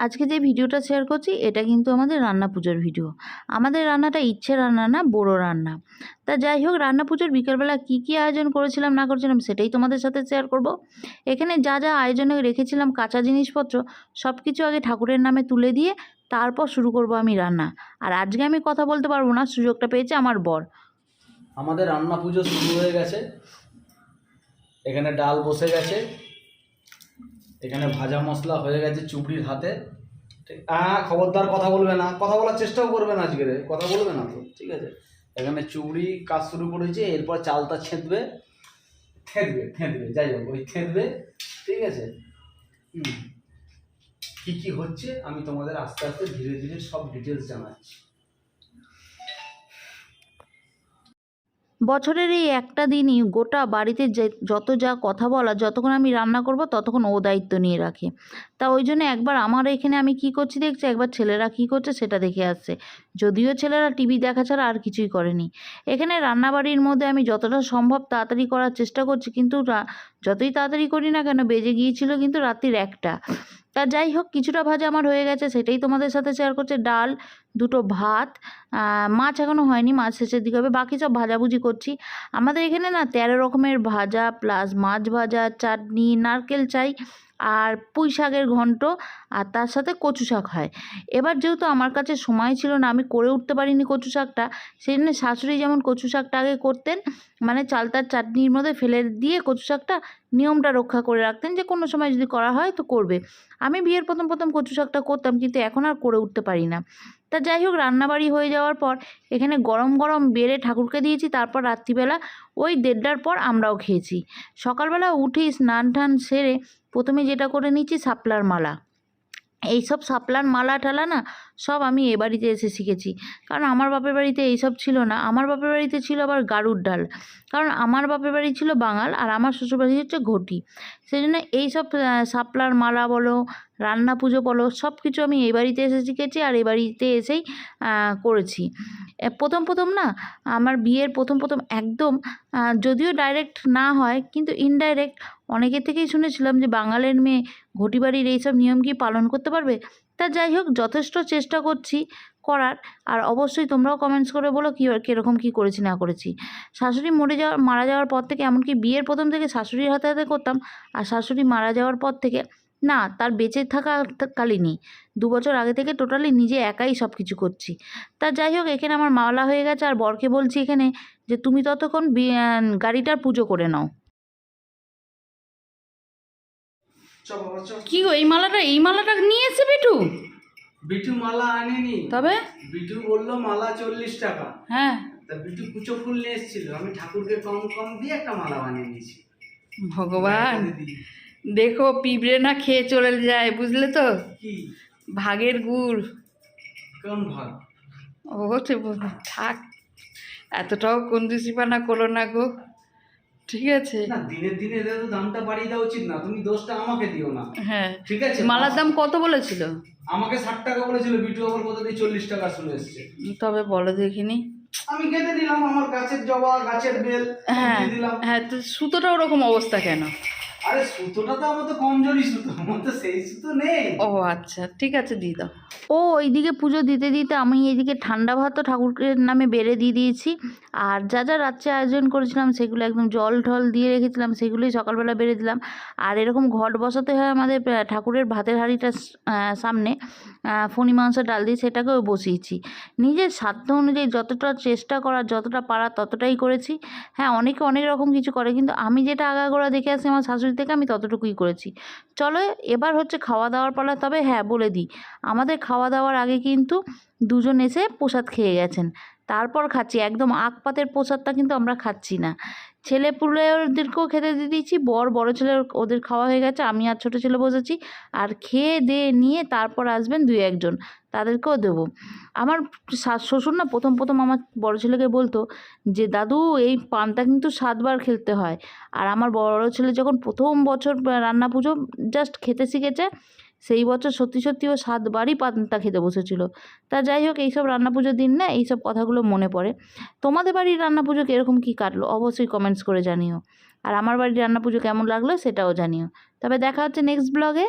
আজকে যে ভিডিওটা শেয়ার করছি এটা কিন্তু আমাদের রান্না পুজোর ভিডিও। আমাদের রান্নাটা ইচ্ছে রান্না না, বড় রান্না। তা যাই হোক, রান্না পুজোর বিকেলবেলা কী কী আয়োজন করেছিলাম না করেছিলাম সেটাই তোমাদের সাথে শেয়ার করব। এখানে যা যা আয়োজনে রেখেছিলাম কাঁচা জিনিসপত্র সব কিছু আগে ঠাকুরের নামে তুলে দিয়ে তারপর শুরু করব আমি রান্না। আর আজকে আমি কথা বলতে পারবো না, সুযোগটা পেয়েছে আমার বর। আমাদের রান্না পুজো শুরু হয়ে গেছে। এখানে ডাল বসে গেছে, এখানে ভাজা মশলা হয়ে গেছে চুবড়ির হাতে। ঠিক, খবরদার কথা বলবে না, কথা বলার চেষ্টাও করবে না, আজকে কথা বলবে না তো, ঠিক আছে। এখানে চুবড়ি কাজ শুরু করেছে, এরপর চালটা থেঁতবে যাই হোক, ওই থেঁতবে, ঠিক আছে। কি কি হচ্ছে আমি তোমাদের আস্তে আস্তে ধীরে ধীরে সব ডিটেলস জানাচ্ছি। বছরের এই একটা দিনই গোটা বাড়িতে যত যা কথা বলা, যতক্ষণ আমি রান্না করব ততক্ষণ ও দায়িত্ব নিয়ে রাখে। তা ওই জন্য একবার আমার এখানে আমি কি করছি দেখছি, একবার ছেলেরা কি করছে সেটা দেখে আসছে। যদিও ছেলেরা টিভি দেখা ছাড়া আর কিছুই করেনি। এখানে রান্নাবাড়ির মধ্যে আমি যতটা সম্ভব তাড়াতাড়ি করার চেষ্টা করছি, কিন্তু যতই তাড়াতাড়ি করি না কেন বেজে গিয়েছিল কিন্তু রাত্রির 1টা। তা যাই হোক, কিছুটা ভাজা আমার হয়ে গেছে, সেটাই তোমাদের সাথে শেয়ার করছে। ডাল, দুটো ভাত, মাছ এখনও হয়নি, মাছ শেষের দিকে হবে। বাকি সব ভাজাভুজি করছি। আমাদের এখানে না 13 রকমের ভাজা প্লাস মাছ ভাজা, চাটনি, নারকেল চাই আর পুঁই শাকের ঘন্ট, আর তার সাথে কচু শাক হয়। এবার যেহেতু আমার কাছে সময় ছিল না, আমি করে উঠতে পারিনি কচু শাকটা, সেই জন্য শাশুড়ি যেমন কচু শাকটা আগে করতেন, মানে চালতার চাটনির মধ্যে ফেলে দিয়ে কচু শাকটা নিয়মটা রক্ষা করে রাখতেন যে কোনো সময় যদি করা হয় তো করবে। আমি বিয়ের প্রথম কচু শাকটা করতাম, কিন্তু এখন আর করে উঠতে পারি না। তা যাই হোক, রান্নাবাড়ি হয়ে যাওয়ার পর এখানে গরম গরম বেড়ে ঠাকুরকে দিয়েছি। তারপর রাত্রিবেলা ওই 1:30টার পর আমরাও খেয়েছি। সকালবেলা উঠেই স্নান টান সেরে প্রথমে যেটা করে নিচ্ছি শাপলার মালা। এইসব শাপলার মালা টালা না সব আমি এ বাড়িতে এসে শিখেছি, কারণ আমার বাপের বাড়িতে এইসব ছিল না। আমার বাপের বাড়িতে ছিল আবার গাড়ুর ডাল, কারণ আমার বাপের বাড়ি ছিল বাঙাল আর আমার শ্বশুরবাড়ি হচ্ছে ঘটি। সেই জন্য এইসব শাপলার মালা বলো, রান্না পুজো বলো, সব কিছু আমি এই বাড়িতে এসে শিখেছি আর এই বাড়িতে এসেই করেছি। প্রথম না, আমার বিয়ের প্রথম একদম, যদিও ডাইরেক্ট না হয় কিন্তু ইনডাইরেক্ট অনেকের থেকেই শুনেছিলাম যে বাঙালের মেয়ে ঘটি বাড়ির এইসব নিয়ম কি পালন করতে পারবে। তা যাই হোক, যথেষ্ট চেষ্টা করছি করার। আর অবশ্যই তোমরাও কমেন্টস করে বলো কীরকম কী করেছি না করেছি। শাশুড়ি মারা যাওয়ার পর থেকে, এমনকি বিয়ের প্রথম থেকে শাশুড়ির হাতে হাতে করতাম, আর শাশুড়ি মারা যাওয়ার পর থেকে না, তার বেঁচে থাকা কালীনই 2 বছর আগে থেকে টোটালি নিজে একাই সব কিছু করছি। তা যাই হোক, এখানে আমার মালা হয়ে গেছে আর বরকে বলছি এখানে যে তুমি ততক্ষণ গাড়িটার পুজো করে নাও। কি গো, এই মালাটা নিয়ে এসে বিটু মালা আনেনি, তবে বিটু বললো মালা 40 টাকা। হ্যাঁ, তা বিটু কুচো ফুল নিয়ে এসেছিল, আমি ঠাকুরকে কম দিয়ে একটা মালা বানিয়ে নিয়েছি। ভগবান, দেখো পিঁপড়ে না খেয়ে চলে যায়, বুঝলে তো? কি ভাগের গুড়। কোন ভাগ? ও থাক, এতটাও কঞ্জুসিপানা করো না গো, ঠিক আছে? না, দিনে তো দামটা বাড়িয়ে দেওয়া উচিত না, তুমি দোষটা আমাকে দিও না। হ্যাঁ, ঠিক আছে। মালার দাম কত বলেছিল? আমাকে 60 টাকা বলেছিল, বিটু আবার কোথা দিয়ে 40 টাকা চলে এসেছে। তবে বলো দেখিনি। আমি কেটে দিলাম, আমার গাছের জবা, গাছের বেল দিলাম। হ্যাঁ, তো সুতোটা ওরকম অবস্থা কেন? আরে সুতোটা তো আমার তো কমজোরি সুতো, আমার তো সেই সুতো নেই। ও আচ্ছা, ঠিক আছে, দিয়ে দাও। ও ওইদিকে পুজো দিতে দিতে আমি এইদিকে ঠান্ডা ভাতও ঠাকুরের নামে বেড়ে দিয়ে দিয়েছি। আর যা যা রাত্রে আয়োজন করেছিলাম সেগুলো একদম জল ঢল দিয়ে রেখেছিলাম, সেগুলোই সকালবেলা বেড়ে দিলাম। আর এরকম ঘট বসাতে হয় আমাদের ঠাকুরের ভাতের হাঁড়িটার সামনে, ফণি মাংসের ডাল দিয়ে সেটাকেও বসিয়েছি। নিজের সাধ্য অনুযায়ী যতটা চেষ্টা করার, যতটা পারা ততটাই করেছি। হ্যাঁ, অনেকে অনেক রকম কিছু করে, কিন্তু আমি যেটা আগাগোড়া দেখে আসি আমার শাশুড়ি থেকে, আমি ততটুকুই করেছি। চলো এবার হচ্ছে খাওয়া দাওয়ার পালা। তবে হ্যাঁ, বলে দিই, আমাদের খাওয়া দাওয়ার আগে কিন্তু দুজন এসে প্রসাদ খেয়ে গেছেন, তারপর খাচ্ছি। একদম আখ পাতের প্রসাদটা কিন্তু আমরা খাচ্ছি না। ছেলে পুলেদেরকেও খেতে দিয়ে দিয়েছি, বড় ছেলে ওদের খাওয়া হয়ে গেছে, আমি আর ছোটো ছেলে বসেছি। আর খেয়ে দিয়ে নিয়ে তারপর আসবেন 2-1 জন, তাদেরকেও দেবো। আমার শ্বশুর না প্রথম আমার বড় ছেলেকে বলতো যে দাদু এই পানটা কিন্তু 7বার খেলতে হয়। আর আমার বড় ছেলে যখন প্রথম বছর রান্না পুজো জাস্ট খেতে শিখেছে, সেই বছর সত্যি ও 7বারই পান্তা খেতে বসেছিল। তা যাই হোক, এইসব রান্না পুজোর দিন না এইসব কথাগুলো মনে পড়ে। তোমাদের বাড়ির রান্না পুজো কীরকম কী কাটলো অবশ্যই কমেন্টস করে জানিও। আর আমার বাড়ির রান্না পুজো কেমন লাগলো সেটাও জানিও। তবে দেখা হচ্ছে নেক্সট ব্লগে।